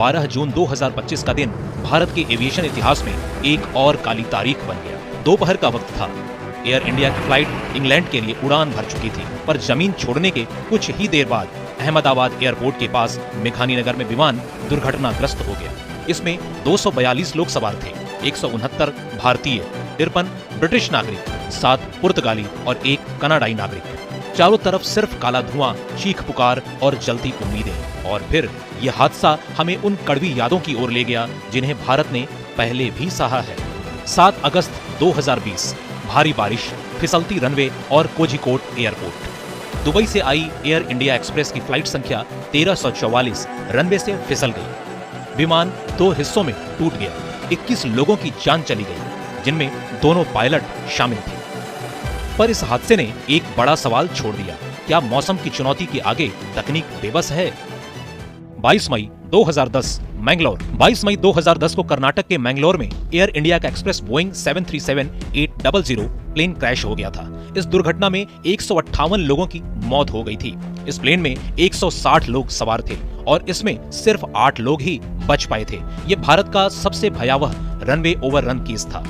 12 जून 2025 का दिन भारत के एविएशन इतिहास में एक और काली तारीख बन गया। दोपहर का वक्त था। एयर इंडिया की फ्लाइट इंग्लैंड के लिए उड़ान भर चुकी थी, पर जमीन छोड़ने के कुछ ही देर बाद अहमदाबाद एयरपोर्ट के पास मेघानी नगर में विमान दुर्घटनाग्रस्त हो गया। इसमें 242 लोग सवार थे, 169 भारतीय, 53 ब्रिटिश नागरिक, 7 पुर्तगाली और 1 कनाडाई नागरिक। चारों तरफ सिर्फ काला धुआं, चीख पुकार और जलती उम्मीदें। और फिर यह हादसा हमें उन कड़वी यादों की ओर ले गया जिन्हें भारत ने पहले भी सहा है। 7 अगस्त 2020, भारी बारिश, फिसलती रनवे और कोझिकोड एयरपोर्ट। दुबई से आई एयर इंडिया एक्सप्रेस की फ्लाइट संख्या 1344 रनवे से फिसल गई। विमान 2 हिस्सों में टूट गया। 21 लोगों की जान चली गई, जिनमें दोनों पायलट शामिल थे। पर इस हादसे ने एक बड़ा सवाल छोड़ दिया। क्या मौसम की चुनौती के आगे तकनीक बेबस है? 22 मई 2010 मैंगलोर। 22 मई 2010 को कर्नाटक के मैंगलोर में एयर इंडिया का एक्सप्रेस बोइंग 737-800 प्लेन क्रैश हो गया था। इस दुर्घटना में 158 लोगों की मौत हो गई थी। इस प्लेन में 160 लोग सवार थे और इसमें सिर्फ 8 लोग ही बच पाए थे। ये भारत का सबसे भयावह रनवे ओवररन केस था।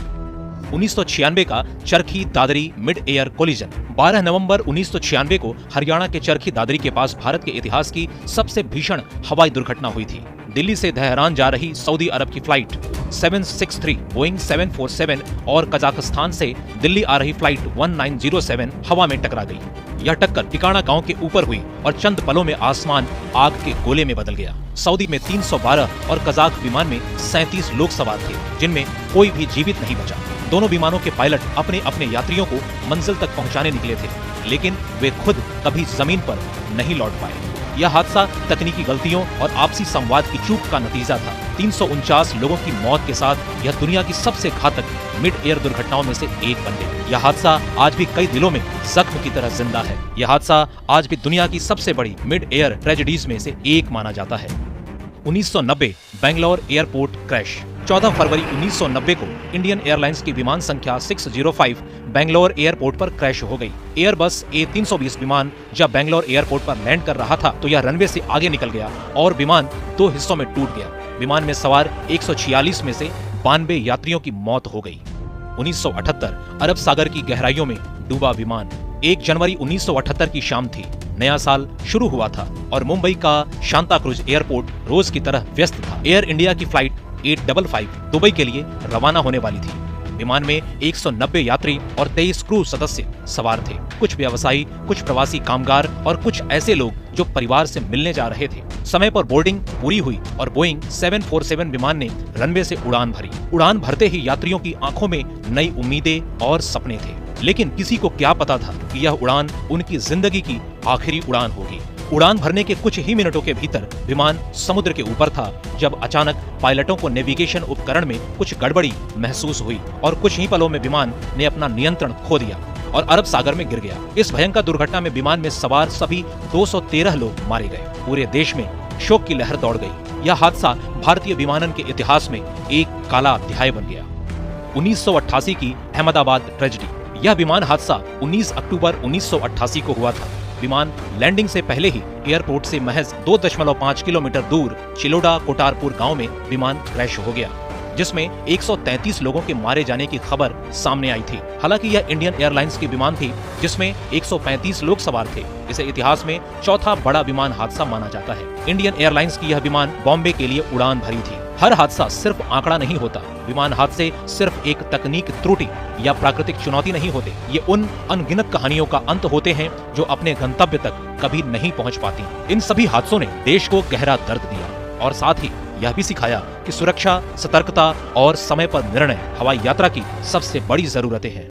1996 का Charkhi Dadri mid air collision. 12 नवंबर 1996 को हरियाणा के चरखी दादरी के पास भारत के इतिहास की सबसे भीषण हवाई दुर्घटना हुई थी। दिल्ली से तेहरान जा रही सऊदी अरब की फ्लाइट 763 बोइंग 747 और कजाकिस्तान से दिल्ली आ रही फ्लाइट 1907 हवा में टकरा गई। यह टक्कर टिकाणा गांव के ऊपर हुई और चंद पलों में आसमान आग के गोले में बदल गया। सऊदी में 312 और कजाक विमान में 37 लोग सवार थे, जिनमें कोई भी जीवित नहीं बचा। दोनों विमानों के पायलट अपने अपने यात्रियों को मंजिल तक पहुंचाने निकले थे, लेकिन वे खुद कभी जमीन पर नहीं लौट पाए। यह हादसा तकनीकी गलतियों और आपसी संवाद की चूक का नतीजा था। 349 लोगों की मौत के साथ यह दुनिया की सबसे घातक मिड एयर दुर्घटनाओं में से एक बन गई। यह हादसा आज भी कई दिलों में जख्म की तरह जिंदा है। यह हादसा आज भी दुनिया की सबसे बड़ी मिड एयर ट्रेजेडीज में से एक माना जाता है। 1990 बेंगलोर एयरपोर्ट क्रैश। 14 फरवरी 1990 को इंडियन एयरलाइंस की विमान संख्या 605 बेंगलोर एयरपोर्ट पर क्रैश हो गई। एयरबस A320 विमान जब बेंगलोर एयरपोर्ट पर लैंड कर रहा था तो यह रनवे से आगे निकल गया और विमान 2 हिस्सों में टूट गया। विमान में सवार 146 में से 92 यात्रियों की मौत हो गई। 1978 अरब सागर की गहराइयों में डूबा विमान। 1 जनवरी 1978 की शाम थी। नया साल शुरू हुआ था और मुंबई का शांता क्रूज एयरपोर्ट रोज की तरह व्यस्त था। एयर इंडिया की फ्लाइट 855 दुबई के लिए रवाना होने वाली थी। विमान में 190 यात्री और 23 क्रू सदस्य सवार थे। कुछ व्यवसायी, कुछ प्रवासी कामगार और कुछ ऐसे लोग जो परिवार से मिलने जा रहे थे। समय पर बोर्डिंग पूरी हुई और बोइंग 747 विमान ने रनवे से उड़ान भरी। उड़ान भरते ही यात्रियों की आंखों में नई उम्मीदें और सपने थे, लेकिन किसी को क्या पता था कि यह उड़ान उनकी जिंदगी की आखिरी उड़ान होगी। उड़ान भरने के कुछ ही मिनटों के भीतर विमान समुद्र के ऊपर था जब अचानक पायलटों को नेविगेशन उपकरण में कुछ गड़बड़ी महसूस हुई और कुछ ही पलों में विमान ने अपना नियंत्रण खो दिया और अरब सागर में गिर गया। इस भयंकर दुर्घटना में विमान में सवार सभी 213 लोग मारे गए। पूरे देश में शोक की लहर दौड़ गई। यह हादसा भारतीय विमानन के इतिहास में एक काला अध्याय बन गया। 1988 की अहमदाबाद ट्रेजेडी। यह विमान हादसा 19 अक्टूबर 1988 को हुआ था। विमान लैंडिंग से पहले ही एयरपोर्ट से महज 2.5 किलोमीटर दूर चिलोडा कोटारपुर गांव में विमान क्रैश हो गया, जिसमें 133 लोगों के मारे जाने की खबर सामने आई थी। हालांकि यह इंडियन एयरलाइंस की विमान थी जिसमें 135 लोग सवार थे। इसे इतिहास में चौथा बड़ा विमान हादसा माना जाता है। इंडियन एयरलाइंस की यह विमान बॉम्बे के लिए उड़ान भरी थी। हर हादसा सिर्फ आंकड़ा नहीं होता। विमान हादसे सिर्फ एक तकनीक त्रुटि या प्राकृतिक चुनौती नहीं होते। ये उन अनगिनत कहानियों का अंत होते हैं जो अपने गंतव्य तक कभी नहीं पहुंच पाती। इन सभी हादसों ने देश को गहरा दर्द दिया और साथ ही यह भी सिखाया कि सुरक्षा, सतर्कता और समय पर निर्णय हवाई यात्रा की सबसे बड़ी जरूरतें हैं।